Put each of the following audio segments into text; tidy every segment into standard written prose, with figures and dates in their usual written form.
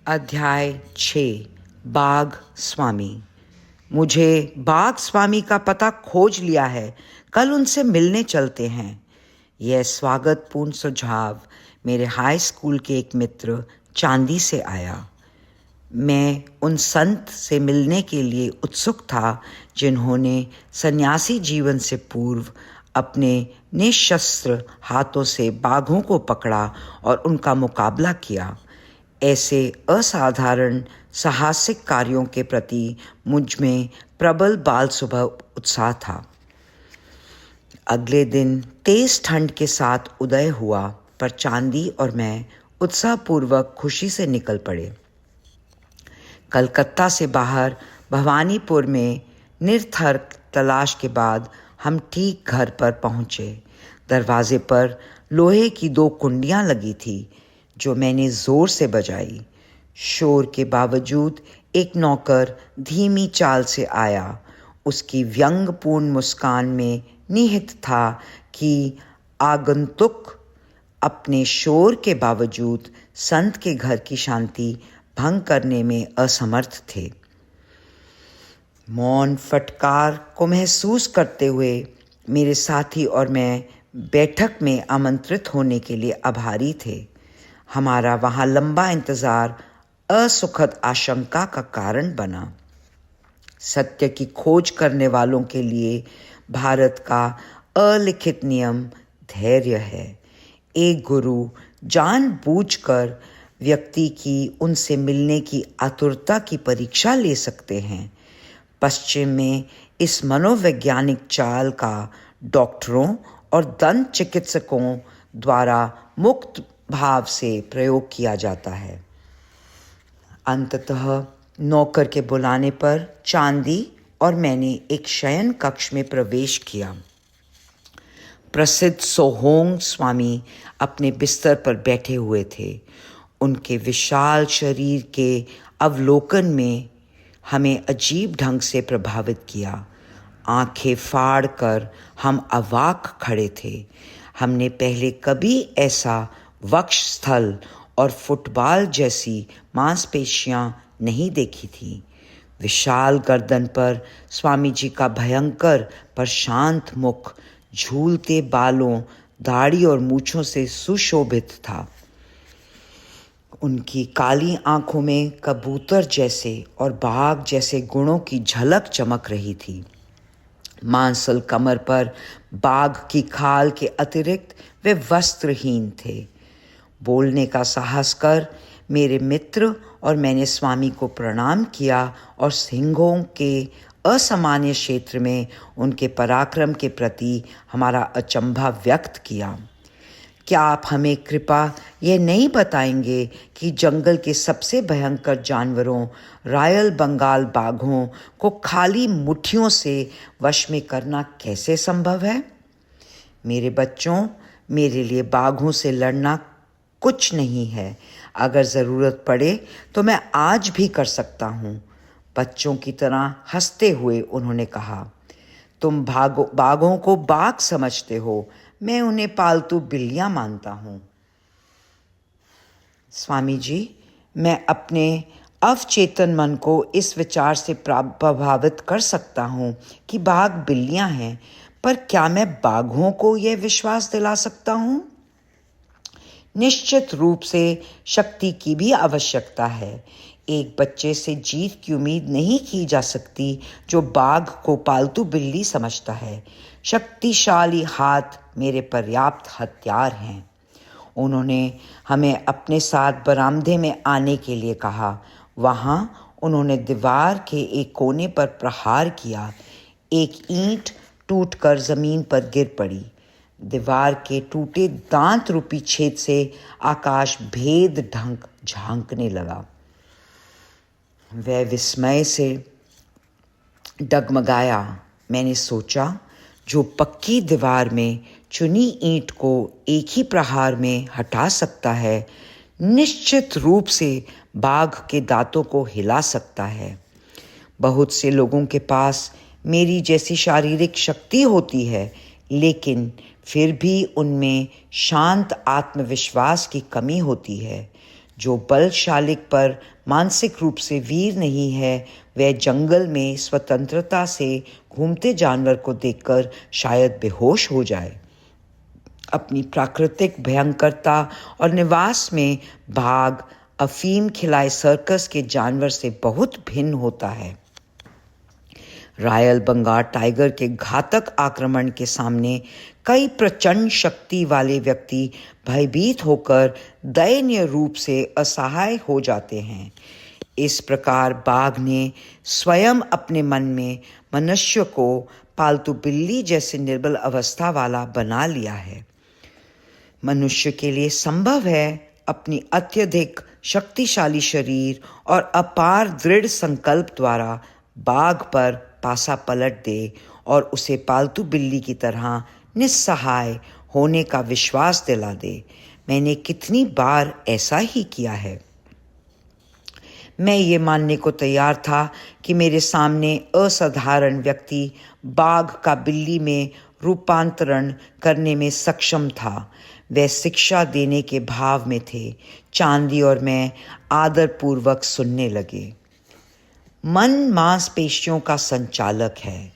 अध्याय 6 बाघ स्वामी। मुझे बाघ स्वामी का पता खोज लिया है, कल उनसे मिलने चलते हैं। यह स्वागतपूर्ण सुझाव मेरे हाई स्कूल के एक मित्र चांदी से आया। मैं उन संत से मिलने के लिए उत्सुक था जिन्होंने सन्यासी जीवन से पूर्व अपने निशस्त्र हाथों से बाघों को पकड़ा और उनका मुकाबला किया। ऐसे असाधारण साहसिक कार्यों के प्रति मुझ में प्रबल बाल सुबह उत्साह था। अगले दिन तेज ठंड के साथ उदय हुआ, पर चांदी और मैं उत्साहपूर्वक खुशी से निकल पड़े। कलकत्ता से बाहर भवानीपुर में निरर्थक तलाश के बाद हम ठीक घर पर पहुंचे। दरवाजे पर लोहे की 2 कुंडियां लगी थी जो मैंने जोर से बजाई। शोर के बावजूद एक नौकर धीमी चाल से आया। उसकी व्यंग्यपूर्ण मुस्कान में निहित था कि आगंतुक अपने शोर के बावजूद संत के घर की शांति भंग करने में असमर्थ थे। मौन फटकार को महसूस करते हुए मेरे साथी और मैं बैठक में आमंत्रित होने के लिए आभारी थे। हमारा वहाँ लंबा इंतजार असुखद आशंका का कारण बना। सत्य की खोज करने वालों के लिए भारत का अलिखित नियम धैर्य है। एक गुरु जानबूझकर व्यक्ति की उनसे मिलने की आतुरता की परीक्षा ले सकते हैं। पश्चिम में इस मनोवैज्ञानिक चाल का डॉक्टरों और दंत चिकित्सकों द्वारा मुक्त भाव से प्रयोग किया जाता है। अंततः नौकर के बुलाने पर चांदी और मैंने एक शयन कक्ष में प्रवेश किया। प्रसिद्ध सोहोंग स्वामी अपने बिस्तर पर बैठे हुए थे। उनके विशाल शरीर के अवलोकन में हमें अजीब ढंग से प्रभावित किया। आंखें फाड़ कर हम अवाक खड़े थे। हमने पहले कभी ऐसा वक्षस्थल और फुटबॉल जैसी मांसपेशियां नहीं देखी थी। विशाल गर्दन पर स्वामी जी का भयंकर पर शांत मुख झूलते बालों, दाढ़ी और मूछों से सुशोभित था। उनकी काली आंखों में कबूतर जैसे और बाघ जैसे गुणों की झलक चमक रही थी। मांसल कमर पर बाघ की खाल के अतिरिक्त वे वस्त्रहीन थे। बोलने का साहस कर मेरे मित्र और मैंने स्वामी को प्रणाम किया और सिंहों के असामान्य क्षेत्र में उनके पराक्रम के प्रति हमारा अचंभा व्यक्त किया। क्या आप हमें कृपा यह नहीं बताएंगे कि जंगल के सबसे भयंकर जानवरों रॉयल बंगाल बाघों को खाली मुट्ठियों से वश में करना कैसे संभव है? मेरे बच्चों, मेरे लिए बाघों से लड़ना कुछ नहीं है। अगर ज़रूरत पड़े तो मैं आज भी कर सकता हूँ। बच्चों की तरह हंसते हुए उन्होंने कहा, तुम बाघों को बाघ समझते हो, मैं उन्हें पालतू बिल्लियाँ मानता हूँ। स्वामी जी, मैं अपने अवचेतन मन को इस विचार से प्रभावित कर सकता हूँ कि बाघ बिल्लियाँ हैं, पर क्या मैं बाघों को यह विश्वास दिला सकता हूँ? निश्चित रूप से शक्ति की भी आवश्यकता है। एक बच्चे से जीत की उम्मीद नहीं की जा सकती जो बाघ को पालतू बिल्ली समझता है। शक्तिशाली हाथ मेरे पर्याप्त हथियार हैं। उन्होंने हमें अपने साथ बरामदे में आने के लिए कहा। वहाँ उन्होंने दीवार के एक कोने पर प्रहार किया। एक ईंट टूटकर जमीन पर गिर पड़ी। दीवार के टूटे दांत रूपी छेद से आकाश भेद ढंग झांकने लगा। वह विस्मय से डगमगाया। मैंने सोचा, जो पक्की दीवार में चुनी ईंट को एक ही प्रहार में हटा सकता है, निश्चित रूप से बाघ के दांतों को हिला सकता है। बहुत से लोगों के पास मेरी जैसी शारीरिक शक्ति होती है, लेकिन फिर भी उनमें शांत आत्मविश्वास की कमी होती है। जो बलशालिक पर मानसिक रूप से वीर नहीं है, वह जंगल में स्वतंत्रता से घूमते जानवर को देखकर शायद बेहोश हो जाए। अपनी प्राकृतिक भयंकरता और निवास में बाघ अफीम खिलाए सर्कस के जानवर से बहुत भिन्न होता है। रॉयल बंगाल टाइगर के घातक आक्रमण के सामने कई प्रचंड शक्ति वाले व्यक्ति भयभीत होकर दयनीय रूप से असहाय हो जाते हैं। इस प्रकार बाघ ने स्वयं अपने मन में मनुष्य को पालतू बिल्ली जैसे निर्बल अवस्था वाला बना लिया है। मनुष्य के लिए संभव है अपनी अत्यधिक शक्तिशाली शरीर और अपार दृढ़ संकल्प द्वारा बाघ पर पासा पलट दे और उसे पालतू बिल्ली की तरह निस्सहाय होने का विश्वास दिला दे। मैंने कितनी बार ऐसा ही किया है। मैं ये मानने को तैयार था कि मेरे सामने असाधारण व्यक्ति बाघ का बिल्ली में रूपांतरण करने में सक्षम था। वे शिक्षा देने के भाव में थे। चांदी और मैं आदरपूर्वक सुनने लगे। मन मांसपेशियों का संचालक है।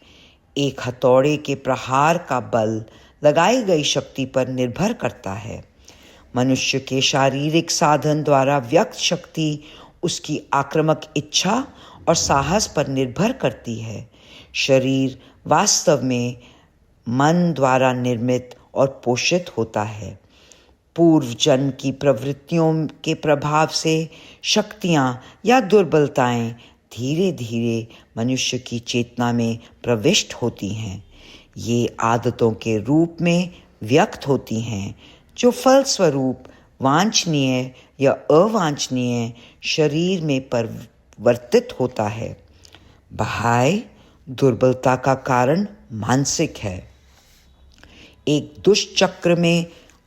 एक हथौड़े के प्रहार का बल लगाई गई शक्ति पर निर्भर करता है। मनुष्य के शारीरिक साधन द्वारा व्यक्त शक्ति उसकी आक्रामक इच्छा और साहस पर निर्भर करती है। शरीर वास्तव में मन द्वारा निर्मित और पोषित होता है। पूर्व जन्म की प्रवृत्तियों के प्रभाव से शक्तियां या दुर्बलताएं धीरे धीरे मनुष्य की चेतना में प्रविष्ट होती हैं। ये आदतों के रूप में व्यक्त होती हैं, जो फलस्वरूप वांछनीय या अवांछनीय शरीर में परिवर्तित होता है। बाह्य दुर्बलता का कारण मानसिक है। एक दुष्चक्र में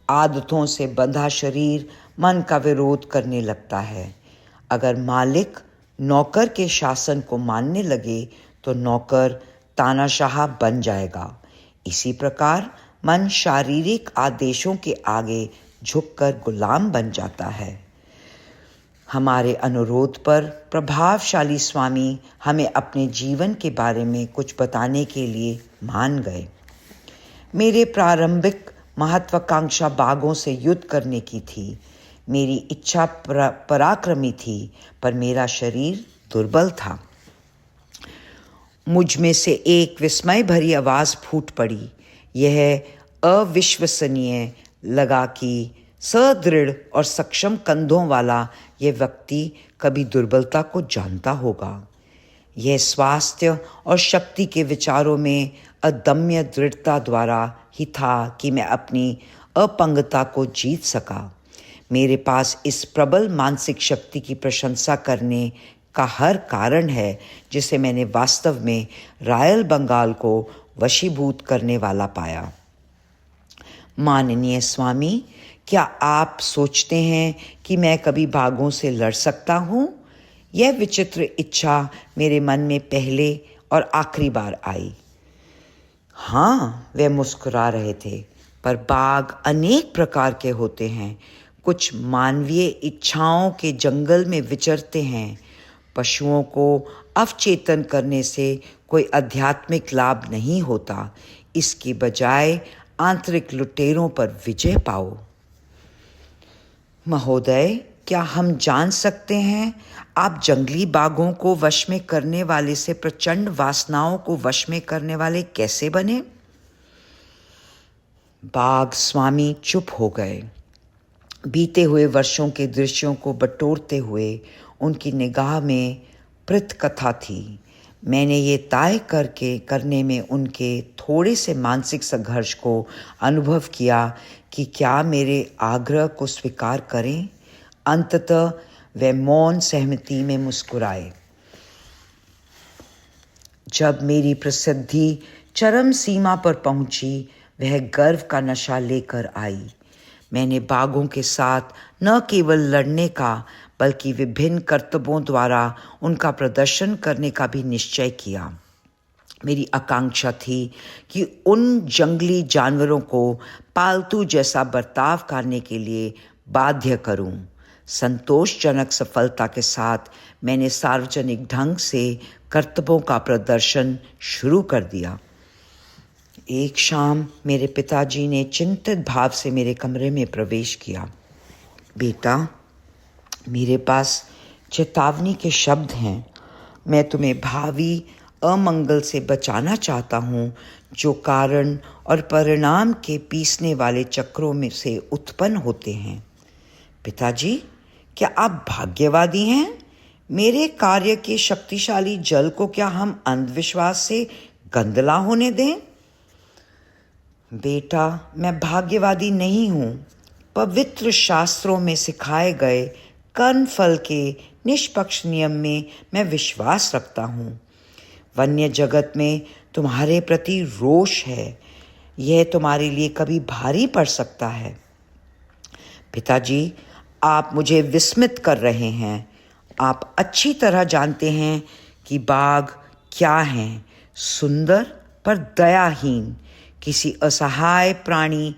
आदतों से बंधा शरीर मन का विरोध करने लगता है। अगर मालिक नौकर के शासन को मानने लगे तो नौकर तानाशाह बन जाएगा। इसी प्रकार मन शारीरिक आदेशों के आगे झुककर गुलाम बन जाता है। हमारे अनुरोध पर प्रभावशाली स्वामी हमें अपने जीवन के बारे में कुछ बताने के लिए मान गए। मेरे प्रारंभिक महत्वाकांक्षा बाघों से युद्ध करने की थी। मेरी इच्छा पराक्रमी थी, पर मेरा शरीर दुर्बल था। मुझ में से एक विस्मय भरी आवाज फूट पड़ी। यह अविश्वसनीय लगा कि सदृढ़ और सक्षम कंधों वाला यह व्यक्ति कभी दुर्बलता को जानता होगा। यह स्वास्थ्य और शक्ति के विचारों में अदम्य दृढ़ता द्वारा ही था कि मैं अपनी अपंगता को जीत सका। मेरे पास इस प्रबल मानसिक शक्ति की प्रशंसा करने का हर कारण है, जिसे मैंने वास्तव में रॉयल बंगाल को वशीभूत करने वाला पाया। माननीय स्वामी, क्या आप सोचते हैं कि मैं कभी बाघों से लड़ सकता हूँ? यह विचित्र इच्छा मेरे मन में पहले और आखिरी बार आई। हाँ, वे मुस्कुरा रहे थे। पर बाघ अनेक प्रकार के होते हैं। कुछ मानवीय इच्छाओं के जंगल में विचरते हैं। पशुओं को अवचेतन करने से कोई आध्यात्मिक लाभ नहीं होता। इसके बजाय आंतरिक लुटेरों पर विजय पाओ। महोदय, क्या हम जान सकते हैं आप जंगली बाघों को वश में करने वाले से प्रचंड वासनाओं को वश में करने वाले कैसे बने? बाघ स्वामी चुप हो गए। बीते हुए वर्षों के दृश्यों को बटोरते हुए उनकी निगाह में प्रेत कथा थी। मैंने ये तय करने में उनके थोड़े से मानसिक संघर्ष को अनुभव किया कि क्या मेरे आग्रह को स्वीकार करें। अंततः वे मौन सहमति में मुस्कुराए। जब मेरी प्रसिद्धि चरम सीमा पर पहुंची, वह गर्व का नशा लेकर आई। मैंने बाघों के साथ न केवल लड़ने का बल्कि विभिन्न कर्तव्यों द्वारा उनका प्रदर्शन करने का भी निश्चय किया। मेरी आकांक्षा थी कि उन जंगली जानवरों को पालतू जैसा बर्ताव करने के लिए बाध्य करूं। संतोषजनक सफलता के साथ मैंने सार्वजनिक ढंग से कर्तव्यों का प्रदर्शन शुरू कर दिया। एक शाम मेरे पिताजी ने चिंतित भाव से मेरे कमरे में प्रवेश किया। बेटा, मेरे पास चेतावनी के शब्द हैं। मैं तुम्हें भावी अमंगल से बचाना चाहता हूँ, जो कारण और परिणाम के पीसने वाले चक्रों में से उत्पन्न होते हैं। पिताजी, क्या आप भाग्यवादी हैं? मेरे कार्य के शक्तिशाली जल को क्या हम अंधविश्वास से गंदला होने दें? बेटा, मैं भाग्यवादी नहीं हूँ। पवित्र शास्त्रों में सिखाए गए कर्मफल के निष्पक्ष नियम में मैं विश्वास रखता हूँ। वन्य जगत में तुम्हारे प्रति रोष है। यह तुम्हारे लिए कभी भारी पड़ सकता है। पिताजी, आप मुझे विस्मित कर रहे हैं। आप अच्छी तरह जानते हैं कि बाघ क्या हैं। सुंदर पर दयाहीन, किसी असहाय प्राणी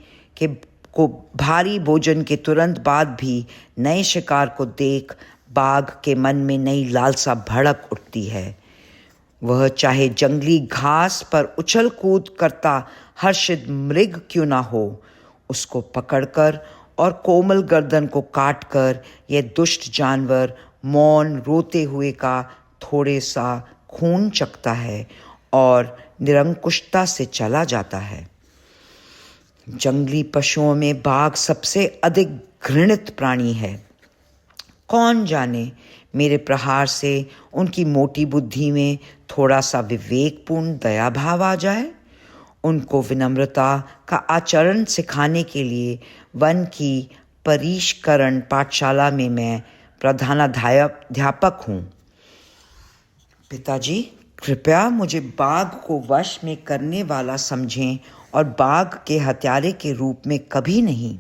को भारी भोजन के तुरंत बाद भी नए शिकार को देख बाघ के मन में नई लालसा भड़क उठती है। वह चाहे जंगली घास पर उछल कूद करता हर्षित मृग क्यों ना हो, उसको पकड़कर और कोमल गर्दन को काटकर यह दुष्ट जानवर मौन रोते हुए का थोड़े सा खून चखता है और निरंकुशता से चला जाता है। जंगली पशुओं में बाघ सबसे अधिक घृणित प्राणी है। कौन जाने मेरे प्रहार से उनकी मोटी बुद्धि में थोड़ा सा विवेकपूर्ण दया भाव आ जाए। उनको विनम्रता का आचरण सिखाने के लिए वन की परिष्करण पाठशाला में मैं प्रधानाध्यापक हूँ। पिताजी, कृपया मुझे बाघ को वश में करने वाला समझें और बाघ के हत्यारे के रूप में कभी नहीं।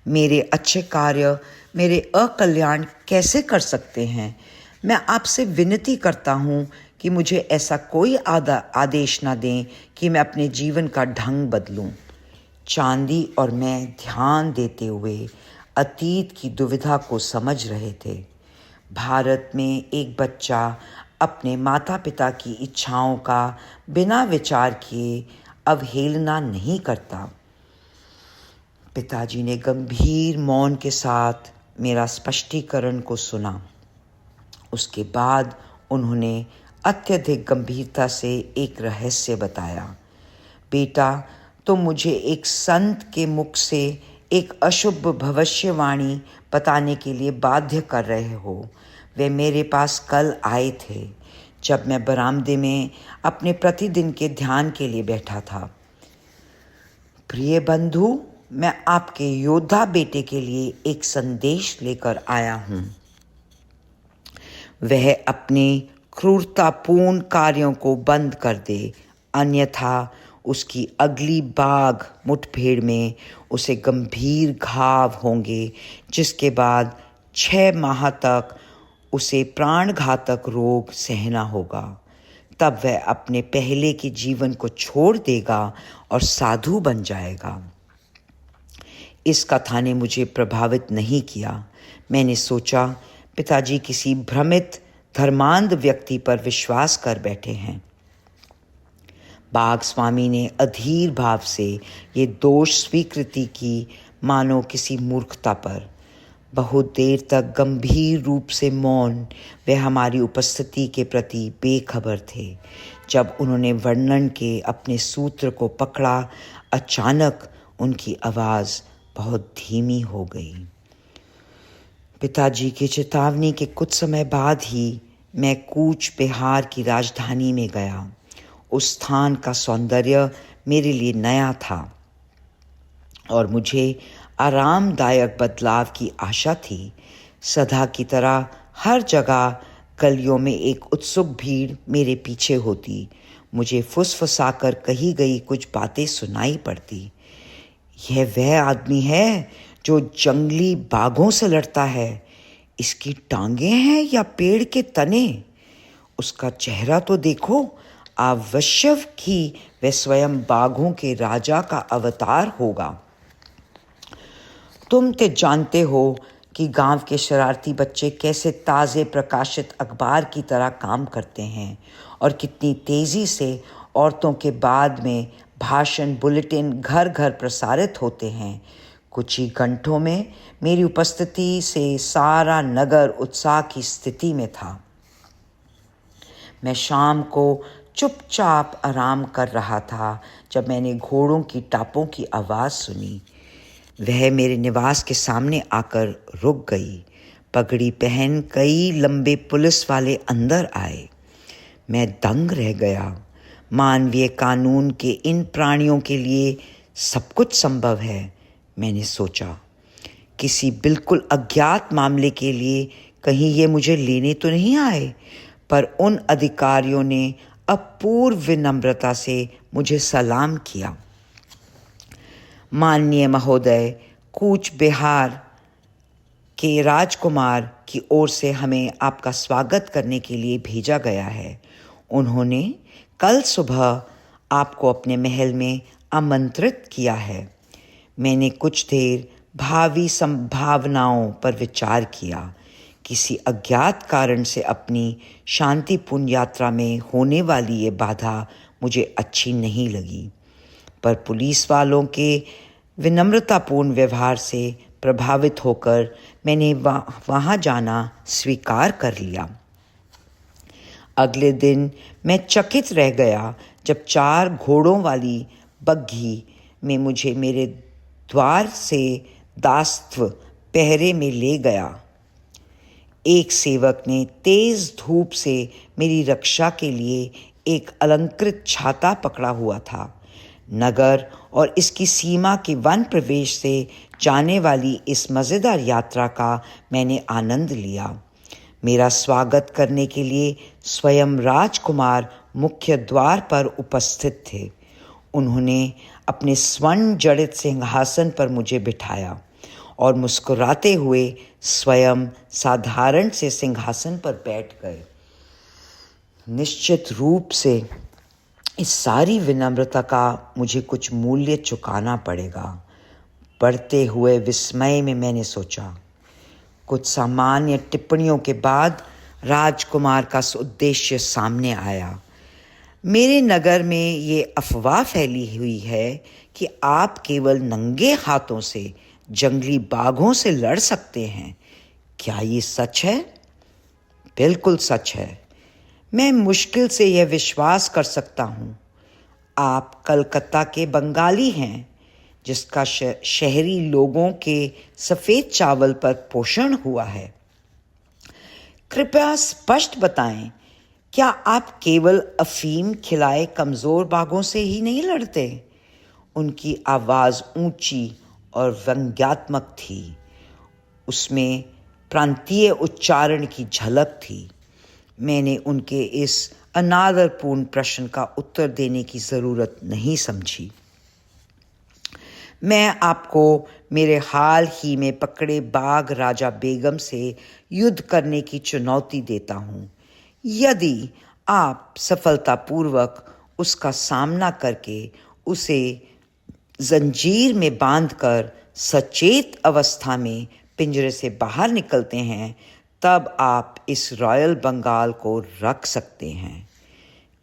मेरे अच्छे कार्य मेरे अकल्याण कैसे कर सकते हैं? मैं आपसे विनती करता हूँ कि मुझे ऐसा कोई आदेश ना दें कि मैं अपने जीवन का ढंग बदलूं। चांदी और मैं ध्यान देते हुए अतीत की दुविधा को समझ रहे थे। भारत में एक बच्चा अपने माता पिता की इच्छाओं का बिना विचार किए अवहेलना नहीं करता। पिताजी ने गंभीर मौन के साथ मेरा स्पष्टीकरण को सुना। उसके बाद उन्होंने अत्यधिक गंभीरता से एक रहस्य बताया। बेटा, तुम मुझे एक संत के मुख से एक अशुभ भविष्यवाणी बताने के लिए बाध्य कर रहे हो। वे मेरे पास कल आए थे जब मैं बरामदे में अपने प्रतिदिन के ध्यान के लिए बैठा था। प्रिय बंधु, मैं आपके योद्धा बेटे के लिए एक संदेश लेकर आया हूँ। वह अपने क्रूरतापूर्ण कार्यों को बंद कर दे, अन्यथा उसकी अगली बाघ मुठभेड़ में उसे गंभीर घाव होंगे, जिसके बाद 6 माह तक उसे प्राणघातक रोग सहना होगा। तब वह अपने पहले के जीवन को छोड़ देगा और साधु बन जाएगा। इस कथा ने मुझे प्रभावित नहीं किया। मैंने सोचा, पिताजी किसी भ्रमित धर्मांध व्यक्ति पर विश्वास कर बैठे हैं। बाघ स्वामी ने अधीर भाव से ये दोष स्वीकृति की, मानो किसी मूर्खता पर। बहुत देर तक गंभीर रूप से मौन वे हमारी उपस्थिति के प्रति बेखबर थे। जब उन्होंने वर्णन के अपने सूत्र को पकड़ा, अचानक उनकी आवाज़ बहुत धीमी हो गई। पिताजी की चेतावनी के कुछ समय बाद ही मैं कूच बिहार की राजधानी में गया। उस स्थान का सौंदर्य मेरे लिए नया था और मुझे आरामदायक बदलाव की आशा थी। सदा की तरह हर जगह गलियों में एक उत्सुक भीड़ मेरे पीछे होती। मुझे फुसफुसाकर कही गई कुछ बातें सुनाई पड़ती। यह वह आदमी है जो जंगली बाघों से लड़ता है। इसकी टांगें हैं या पेड़ के तने? उसका चेहरा तो देखो, अवश्य ही वह स्वयं बाघों के राजा का अवतार होगा। तुम तो जानते हो कि गांव के शरारती बच्चे कैसे ताज़े प्रकाशित अखबार की तरह काम करते हैं और कितनी तेज़ी से औरतों के बाद में भाषण बुलेटिन घर घर प्रसारित होते हैं। कुछ ही घंटों में मेरी उपस्थिति से सारा नगर उत्साह की स्थिति में था। मैं शाम को चुपचाप आराम कर रहा था जब मैंने घोड़ों की टापों की आवाज़ सुनी। वह मेरे निवास के सामने आकर रुक गई। पगड़ी पहन कई लंबे पुलिस वाले अंदर आए। मैं दंग रह गया। मानवीय कानून के इन प्राणियों के लिए सब कुछ संभव है, मैंने सोचा। किसी बिल्कुल अज्ञात मामले के लिए कहीं ये मुझे लेने तो नहीं आए, पर उन अधिकारियों ने अपूर्व विनम्रता से मुझे सलाम किया। माननीय महोदय, कूच बिहार के राजकुमार की ओर से हमें आपका स्वागत करने के लिए भेजा गया है। उन्होंने कल सुबह आपको अपने महल में आमंत्रित किया है। मैंने कुछ देर भावी संभावनाओं पर विचार किया। किसी अज्ञात कारण से अपनी शांतिपूर्ण यात्रा में होने वाली ये बाधा मुझे अच्छी नहीं लगी, पर पुलिस वालों के विनम्रतापूर्ण व्यवहार से प्रभावित होकर मैंने वहाँ जाना स्वीकार कर लिया। अगले दिन मैं चकित रह गया जब 4 घोड़ों वाली बग्घी में मुझे मेरे द्वार से दासत्व पहरे में ले गया। एक सेवक ने तेज धूप से मेरी रक्षा के लिए एक अलंकृत छाता पकड़ा हुआ था। नगर और इसकी सीमा के वन प्रवेश से जाने वाली इस मज़ेदार यात्रा का मैंने आनंद लिया। मेरा स्वागत करने के लिए स्वयं राजकुमार मुख्य द्वार पर उपस्थित थे। उन्होंने अपने स्वर्ण जड़ित सिंहासन पर मुझे बिठाया और मुस्कुराते हुए स्वयं साधारण से सिंहासन पर बैठ गए। निश्चित रूप से इस सारी विनम्रता का मुझे कुछ मूल्य चुकाना पड़ेगा। बढ़ते हुए विस्मय में मैंने सोचा। कुछ सामान्य टिप्पणियों के बाद राजकुमार का उद्देश्य सामने आया। मेरे नगर में ये अफवाह फैली हुई है कि आप केवल नंगे हाथों से जंगली बाघों से लड़ सकते हैं। क्या ये सच है? बिल्कुल सच है। मैं मुश्किल से यह विश्वास कर सकता हूँ। आप कलकत्ता के बंगाली हैं, जिसका शहरी लोगों के सफ़ेद चावल पर पोषण हुआ है। कृपया स्पष्ट बताएं, क्या आप केवल अफीम खिलाए कमज़ोर बाघों से ही नहीं लड़ते? उनकी आवाज़ ऊंची और व्यंग्यात्मक थी। उसमें प्रांतीय उच्चारण की झलक थी। मैंने उनके इस अनादरपूर्ण प्रश्न का उत्तर देने की ज़रूरत नहीं समझी। मैं आपको मेरे हाल ही में पकड़े बाघ राजा बेगम से युद्ध करने की चुनौती देता हूँ। यदि आप सफलतापूर्वक उसका सामना करके उसे जंजीर में बांधकर सचेत अवस्था में पिंजरे से बाहर निकलते हैं, तब आप इस रॉयल बंगाल को रख सकते हैं।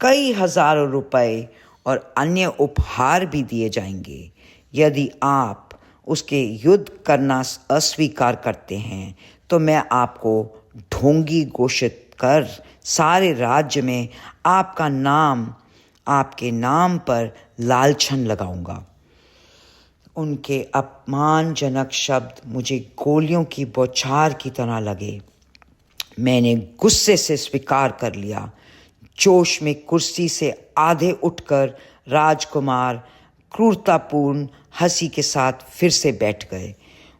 कई हज़ारों रुपए और अन्य उपहार भी दिए जाएंगे। यदि आप उसके युद्ध करना अस्वीकार करते हैं तो मैं आपको ढोंगी घोषित कर सारे राज्य में आपका नाम, आपके नाम पर लालछन लगाऊंगा। उनके अपमानजनक शब्द मुझे गोलियों की बौछार की तरह लगे। मैंने गुस्से से स्वीकार कर लिया। जोश में कुर्सी से आधे उठकर राजकुमार क्रूरतापूर्ण हंसी के साथ फिर से बैठ गए।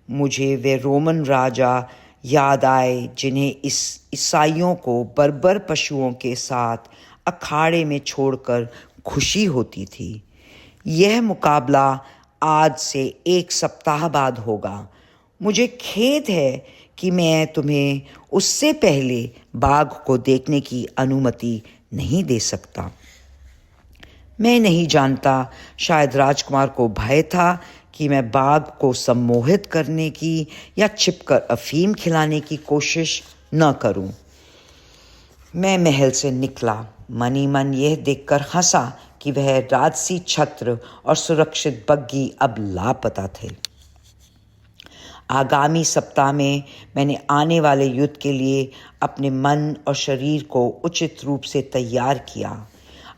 मुझे वे रोमन राजा याद आए जिन्हें इस ईसाइयों को बर्बर पशुओं के साथ अखाड़े में छोड़कर खुशी होती थी। यह मुकाबला आज से 1 सप्ताह बाद होगा। मुझे खेद है कि मैं तुम्हें उससे पहले बाघ को देखने की अनुमति नहीं दे सकता। मैं नहीं जानता, शायद राजकुमार को भय था कि मैं बाघ को सम्मोहित करने की या छिपकर अफीम खिलाने की कोशिश न करूं। मैं महल से निकला, मनी मन यह देखकर हंसा कि वह राजसी छत्र और सुरक्षित बग्गी अब लापता थे। आगामी सप्ताह में मैंने आने वाले युद्ध के लिए अपने मन और शरीर को उचित रूप से तैयार किया।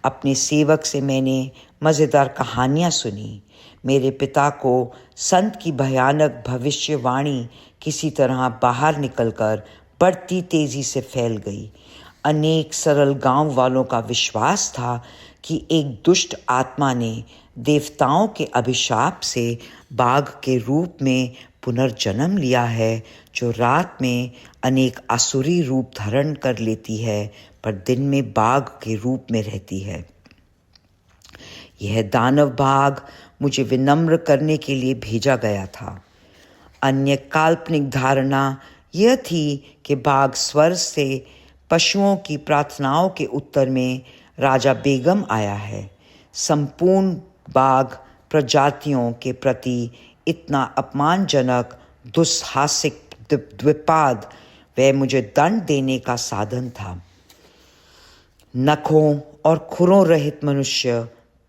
अपने सेवक से मैंने मज़ेदार कहानियाँ सुनी। मेरे पिता को संत की भयानक भविष्यवाणी किसी तरह बाहर निकलकर बढ़ती तेजी से फैल गई। अनेक सरल गांव वालों का विश्वास था कि एक दुष्ट आत्मा ने देवताओं के अभिशाप से बाघ के रूप में पुनर्जन्म लिया है, जो रात में अनेक आसुरी रूप धारण कर लेती है पर दिन में बाघ के रूप में रहती है। यह दानव बाघ मुझे विनम्र करने के लिए भेजा गया था। अन्य काल्पनिक धारणा यह थी कि बाघ स्वर्ग से पशुओं की प्रार्थनाओं के उत्तर में राजा बेगम आया है। संपूर्ण बाघ प्रजातियों के प्रति इतना अपमानजनक दुस्साहसिक द्विपाद वह मुझे दंड देने का साधन था। नखों और खुरों रहित मनुष्य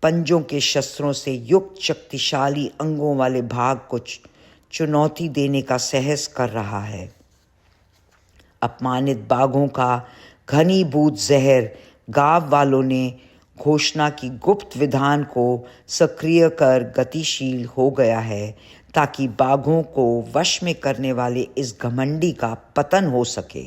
पंजों के शस्त्रों से युक्त शक्तिशाली अंगों वाले बाघ को चुनौती देने का साहस कर रहा है। अपमानित बाघों का घनीभूत जहर गांव वालों ने घोषणा की गुप्त विधान को सक्रिय कर गतिशील हो गया है ताकि बाघों को वश में करने वाले इस घमंडी का पतन हो सके।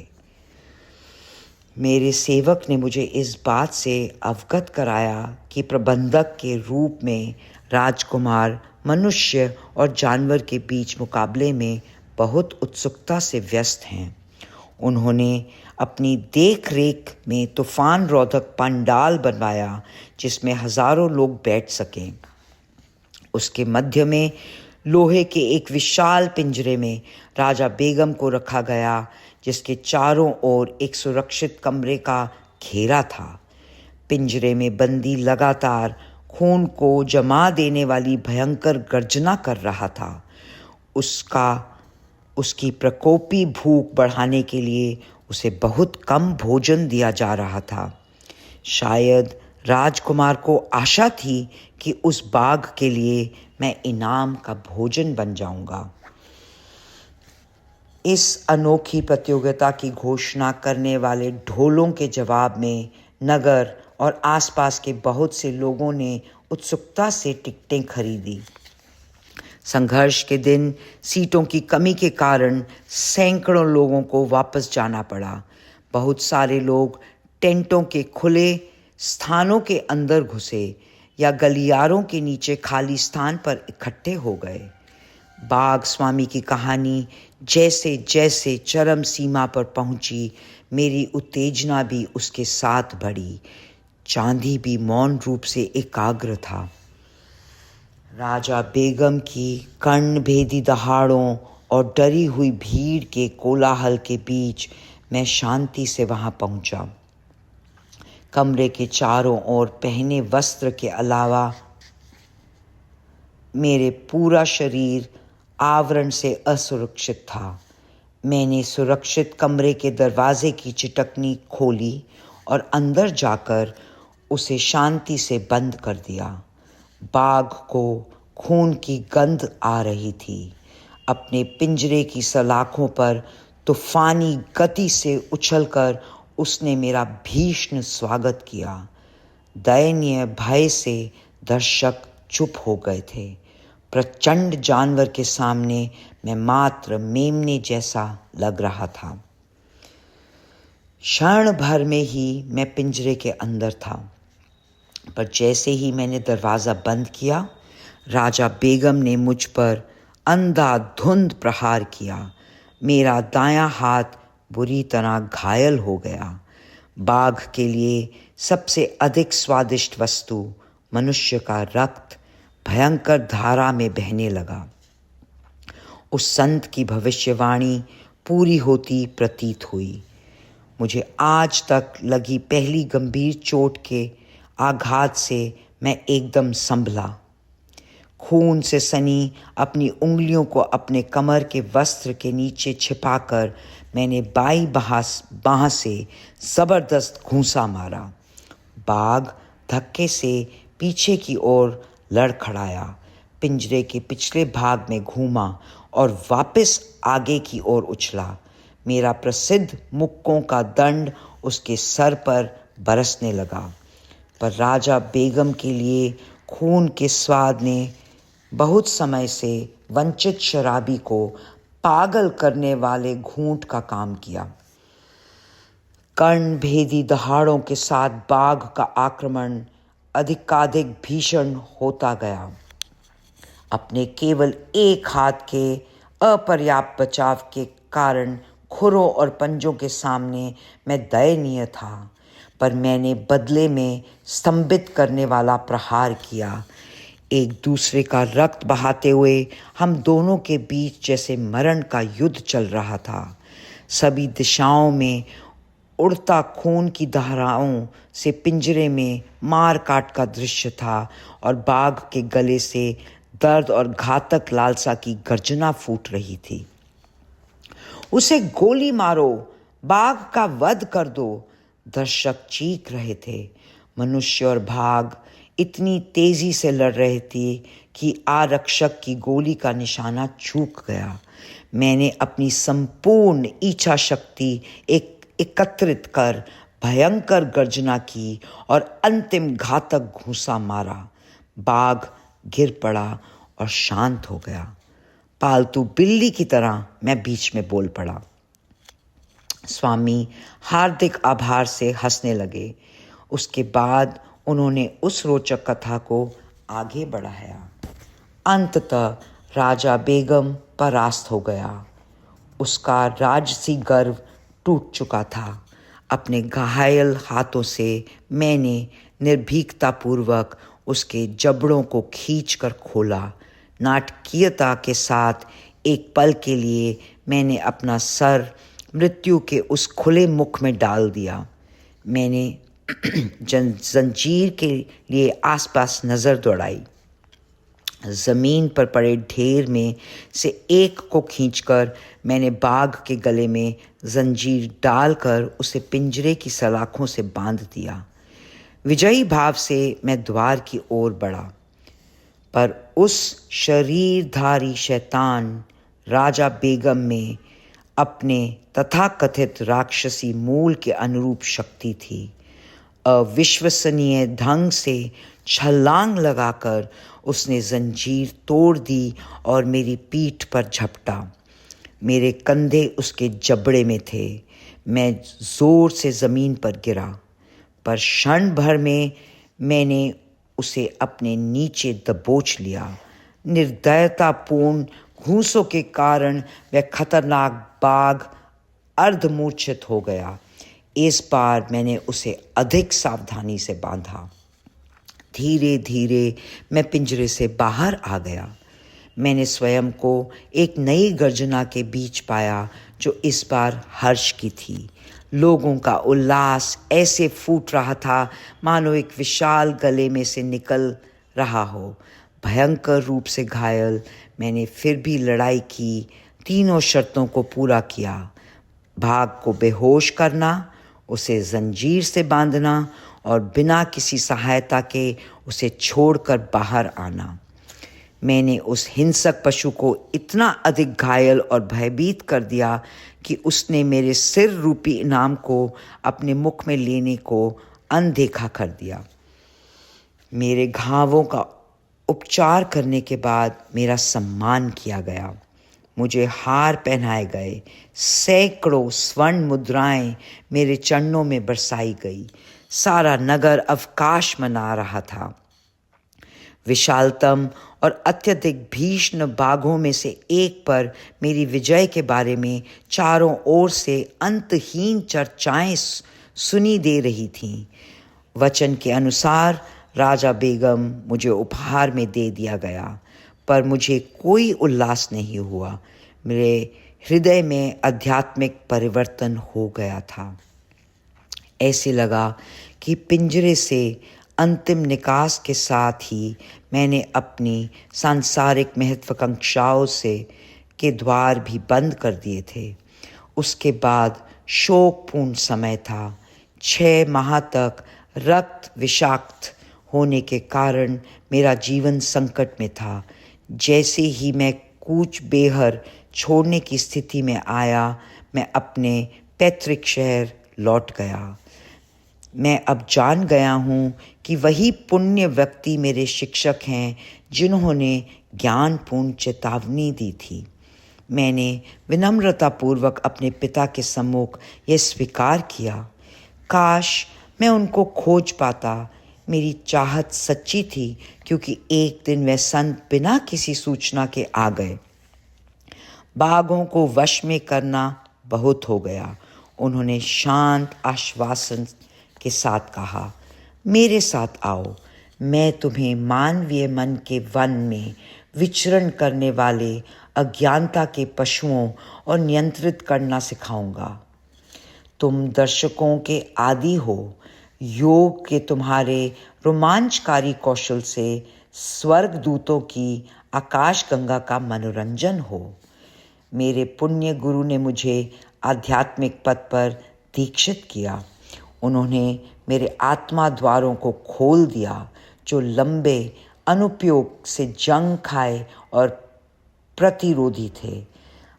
मेरे सेवक ने मुझे इस बात से अवगत कराया कि प्रबंधक के रूप में राजकुमार मनुष्य और जानवर के बीच मुकाबले में बहुत उत्सुकता से व्यस्त हैं। उन्होंने अपनी देख रेख में तूफान रोधक पंडाल बनवाया जिसमें हजारों लोग बैठ सकें। उसके मध्य में लोहे के एक विशाल पिंजरे में राजा बेगम को रखा गया, जिसके चारों ओर एक सुरक्षित कमरे का घेरा था। पिंजरे में बंदी लगातार खून को जमा देने वाली भयंकर गर्जना कर रहा था। उसकी प्रकोपी भूख बढ़ाने के लिए उसे बहुत कम भोजन दिया जा रहा था। शायद राजकुमार को आशा थी कि उस बाघ के लिए मैं इनाम का भोजन बन जाऊंगा। इस अनोखी प्रतियोगिता की घोषणा करने वाले ढोलों के जवाब में नगर और आसपास के बहुत से लोगों ने उत्सुकता से टिकटें खरीदी। संघर्ष के दिन सीटों की कमी के कारण सैकड़ों लोगों को वापस जाना पड़ा। बहुत सारे लोग टेंटों के खुले स्थानों के अंदर घुसे या गलियारों के नीचे खाली स्थान पर इकट्ठे हो गए। बाघ स्वामी की कहानी जैसे जैसे चरम सीमा पर पहुंची, मेरी उत्तेजना भी उसके साथ बढ़ी। चांदी भी मौन रूप से एकाग्र था। राजा बेगम की कर्णभेदी दहाड़ों और डरी हुई भीड़ के कोलाहल के बीच मैं शांति से वहां पहुंचा। कमरे के चारों ओर पहने वस्त्र के अलावा मेरे पूरा शरीर आवरण से असुरक्षित था। मैंने सुरक्षित कमरे के दरवाजे की चिटकनी खोली और अंदर जाकर उसे शांति से बंद कर दिया। बाघ को खून की गंध आ रही थी। अपने पिंजरे की सलाखों पर तूफानी गति से उछलकर उसने मेरा भीषण स्वागत किया। दयनीय भय से दर्शक चुप हो गए थे। प्रचंड जानवर के सामने मैं मात्र मेमने जैसा लग रहा था। क्षण भर में ही मैं पिंजरे के अंदर था, पर जैसे ही मैंने दरवाज़ा बंद किया, राजा बेगम ने मुझ पर अंधाधुंध प्रहार किया। मेरा दायां हाथ बुरी तरह घायल हो गया। बाघ के लिए सबसे अधिक स्वादिष्ट वस्तु मनुष्य का रक्त भयंकर धारा में बहने लगा। उस संत की भविष्यवाणी पूरी होती प्रतीत हुई। मुझे आज तक लगी पहली गंभीर चोट के आघात से मैं एकदम संभला। खून से सनी अपनी उंगलियों को अपने कमर के वस्त्र के नीचे छिपाकर मैंने बाई बाह से ज़बरदस्त घूंसा मारा। बाघ धक्के से पीछे की ओर लड़खड़ाया, पिंजरे के पिछले भाग में घूमा और वापस आगे की ओर उछला। मेरा प्रसिद्ध मुक्कों का दंड उसके सर पर बरसने लगा, पर राजा बेगम के लिए खून के स्वाद ने बहुत समय से वंचित शराबी को पागल करने वाले घूंट का काम किया। कर्णभेदी दहाड़ों के साथ बाघ का आक्रमण अधिकाधिक भीषण होता गया। अपने केवल एक हाथ के अपर्याप्त बचाव के कारण खुरों और पंजों के सामने मैं दयनीय था, पर मैंने बदले में स्तंभित करने वाला प्रहार किया। एक दूसरे का रक्त बहाते हुए हम दोनों के बीच जैसे मरण का युद्ध चल रहा था। सभी दिशाओं में उड़ता खून की धाराओं से पिंजरे में मार काट का दृश्य था और बाघ के गले से दर्द और घातक लालसा की गर्जना फूट रही थी। उसे गोली मारो, बाघ का वध कर दो, दर्शक चीख रहे थे। मनुष्य और बाघ इतनी तेजी से लड़ रहे थे कि आरक्षक की गोली का निशाना चूक गया। मैंने अपनी संपूर्ण इच्छा शक्ति एकत्रित कर भयंकर गर्जना की और अंतिम घातक घूंसा मारा। बाघ गिर पड़ा और शांत हो गया। पालतू बिल्ली की तरह मैं बीच में बोल पड़ा। स्वामी हार्दिक आभार से हंसने लगे। उसके बाद उन्होंने उस रोचक कथा को आगे बढ़ाया। अंततः राजा बेगम परास्त हो गया। उसका राजसी गर्व टूट चुका था। अपने घायल हाथों से मैंने निर्भीकतापूर्वक उसके जबड़ों को खींचकर खोला। नाटकीयता के साथ एक पल के लिए मैंने अपना सर मृत्यु के उस खुले मुख में डाल दिया। मैंने जंजीर के लिए आसपास नज़र दौड़ाई। ज़मीन पर पड़े ढेर में से एक को खींचकर मैंने बाघ के गले में जंजीर डालकर उसे पिंजरे की सलाखों से बांध दिया। विजयी भाव से मैं द्वार की ओर बढ़ा, पर उस शरीरधारी शैतान राजा बेगम में अपने तथाकथित राक्षसी मूल के अनुरूप शक्ति थी। अविश्वसनीय ढंग से छलांग लगाकर उसने जंजीर तोड़ दी और मेरी पीठ पर झपटा। मेरे कंधे उसके जबड़े में थे। मैं जोर से ज़मीन पर गिरा, पर क्षण भर में मैंने उसे अपने नीचे दबोच लिया। निर्दयतापूर्ण घूंसों के कारण वह खतरनाक बाघ अर्धमूर्छित हो गया। इस बार मैंने उसे अधिक सावधानी से बांधा। धीरे धीरे मैं पिंजरे से बाहर आ गया। मैंने स्वयं को एक नई गर्जना के बीच पाया, जो इस बार हर्ष की थी। लोगों का उल्लास ऐसे फूट रहा था मानो एक विशाल गले में से निकल रहा हो। भयंकर रूप से घायल मैंने फिर भी लड़ाई की। तीनों शर्तों को पूरा किया। बाघ को बेहोश करना, उसे जंजीर से बांधना और बिना किसी सहायता के उसे छोड़कर बाहर आना। मैंने उस हिंसक पशु को इतना अधिक घायल और भयभीत कर दिया कि उसने मेरे सिर रूपी इनाम को अपने मुख में लेने को अनदेखा कर दिया। मेरे घावों का उपचार करने के बाद मेरा सम्मान किया गया। मुझे हार पहनाए गए। सैकड़ों स्वर्ण मुद्राएं मेरे चरणों में बरसाई गई। सारा नगर अवकाश मना रहा था। विशालतम और अत्यधिक भीषण बाघों में से एक पर मेरी विजय के बारे में चारों ओर से अंतहीन चर्चाएं सुनी दे रही थीं। वचन के अनुसार राजा बेगम मुझे उपहार में दे दिया गया, पर मुझे कोई उल्लास नहीं हुआ। मेरे हृदय में आध्यात्मिक परिवर्तन हो गया था। ऐसे लगा कि पिंजरे से अंतिम निकास के साथ ही मैंने अपनी सांसारिक महत्वाकांक्षाओं से के द्वार भी बंद कर दिए थे। उसके बाद शोकपूर्ण समय था। 6 माह तक रक्त विषाक्त होने के कारण मेरा जीवन संकट में था। जैसे ही मैं कूच बेहर छोड़ने की स्थिति में आया, मैं अपने पैतृक शहर लौट गया। मैं अब जान गया हूँ कि वही पुण्य व्यक्ति मेरे शिक्षक हैं जिन्होंने ज्ञानपूर्ण चेतावनी दी थी। मैंने विनम्रतापूर्वक अपने पिता के सम्मुख यह स्वीकार किया। काश मैं उनको खोज पाता। मेरी चाहत सच्ची थी, क्योंकि एक दिन वह संत बिना किसी सूचना के आ गए। बाघों को वश में करना बहुत हो गया। उन्होंने शांत आश्वासन के साथ कहा, मेरे साथ आओ, मैं तुम्हें मानवीय मन के वन में विचरण करने वाले अज्ञानता के पशुओं और नियंत्रित करना सिखाऊंगा। तुम दर्शकों के आदी हो। योग के तुम्हारे रोमांचकारी कौशल से स्वर्ग दूतों की आकाश गंगा का मनोरंजन हो। मेरे पुण्य गुरु ने मुझे आध्यात्मिक पथ पर दीक्षित किया। उन्होंने मेरे आत्मा द्वारों को खोल दिया, जो लंबे अनुपयोग से जंग खाए और प्रतिरोधी थे।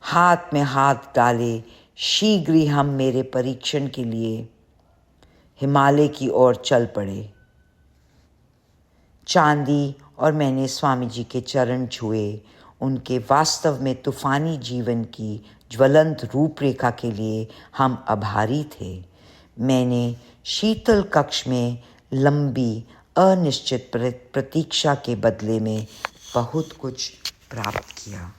हाथ में हाथ डाले शीघ्र ही हम मेरे परीक्षण के लिए हिमालय की ओर चल पड़े। चांदी और मैंने स्वामी जी के चरण छुए। उनके वास्तव में तूफानी जीवन की ज्वलंत रूपरेखा के लिए हम आभारी थे। मैंने शीतल कक्ष में लंबी अनिश्चित प्रतीक्षा के बदले में बहुत कुछ प्राप्त किया।